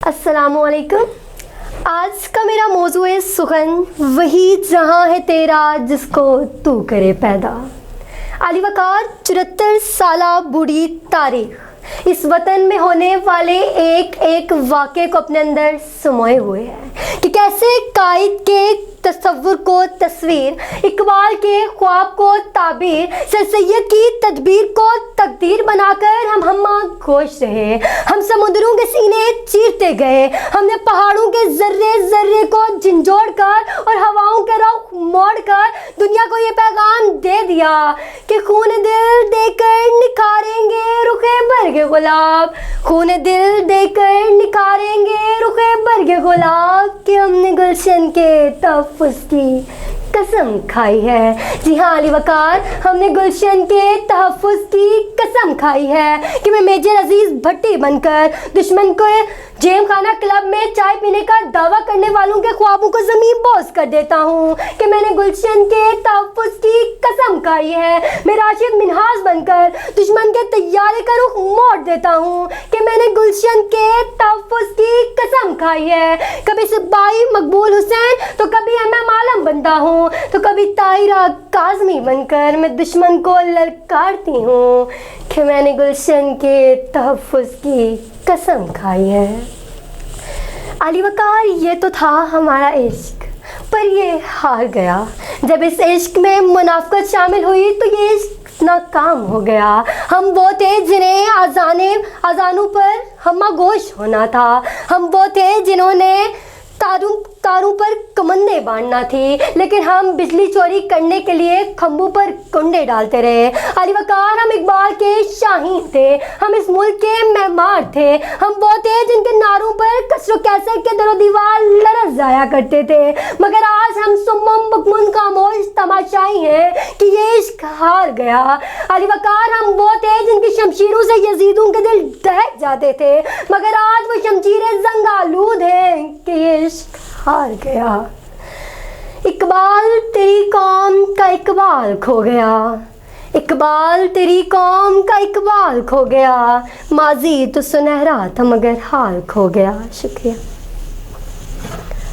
अस्सलाम वालेकुम। आज का मेरा मौजू है सुखन, वही जहाँ है तेरा जिसको तू करे पैदा। अली वकार 74 साला बूढ़ी तारीख इस वतन में होने वाले एक एक वाक़े को अपने अंदर समाये हुए है कि कैसे कायद के तस्वुर को तस्वीर, इकबाल के ख्वाब को ताबीर, सर सैयद की तदबीर को तकदीर बनाकर हम हम्मा गोश रहे। हम समुद्रों के सीने चीरते गए, हमने पहाड़ों के जर्रे जर्रे को झंझोड़ कर और हवाओं के रुख मोड़ कर दुनिया को ये पैगाम दे दिया कि खून दिल देकर निखारेंगे रुखे बरगे गुलाब, खून दिल देकर निखारेंगे रुखे बरगे गुलाब, कि हमने गुलशन के तहफ़्फ़ुज़ की कसम खाई है। जी हाँ अली वकार, हमने गुलशन के तहफ़्फ़ुज़ की कसम खाई है कि मैं मेजर अजीज़ भट्टी बनकर दुश्मन को जेम खाना क्लब में चाय पीने का दावा करने वालों के ख्वाबों को ज़मीन बोस कर देता हूँ, कि मैंने गुलशन के तहफ़्फ़ुज़ की कसम खाई है। मैं राशिद मिन्हाज बनकर दुश्मन के तैयारे का रुख मोड़ देता हूँ, कि मैंने गुलशन के तहफ़्फ़ुज़ की कसम खाई है। कभी सिपाही मकबूल हुसैन तो कभी एमएम आलम बनता हूँ, तो कभी ताहिरा काज़मी बनकर मैं दुश्मन को ललकारती हूँ, कि मैंने गुलशन के तहफ़्फ़ुज़ की कसम खाई है। अली वकार, ये तो था हमारा इश्क, पर ये हार गया। जब इस इश्क में मुनाफ़क़त शामिल हुई तो ये इश्क नाकाम हो गया। हम वो थे जिन्हें अज़ानों पर हम्मा गोश होना था, हम वो थे जिन्होंने तारों पर कमंदे बांधना थी, लेकिन हम बिजली चोरी करने के लिए खंभों पर कुंडे डालते रहे। अली वकार, हम इकबाल के शाहीन थे, हम इस मुल्क के मेहमान थे, हम वो थे जिनके नारों पर कसरो कैसर के दरो दीवार लरज़ जाया करते थे। मगर आज हम सुम्म बुकमुन खामोश तमाशाई हैं कि ये इश्क हार गया। अली वकार, हम वो थे जिनकी शमशीरों से यजीदों के दिल दहक जाते थे, मगर आज वो शमशीरें जंग आलूद हैं कि ये इश्क हार गया। इकबाल तेरी कौम का इकबाल खो गया, इकबाल तेरी कौम का इकबाल खो गया, माजी तो सुनहरा था मगर हाल खो गया। शुक्रिया।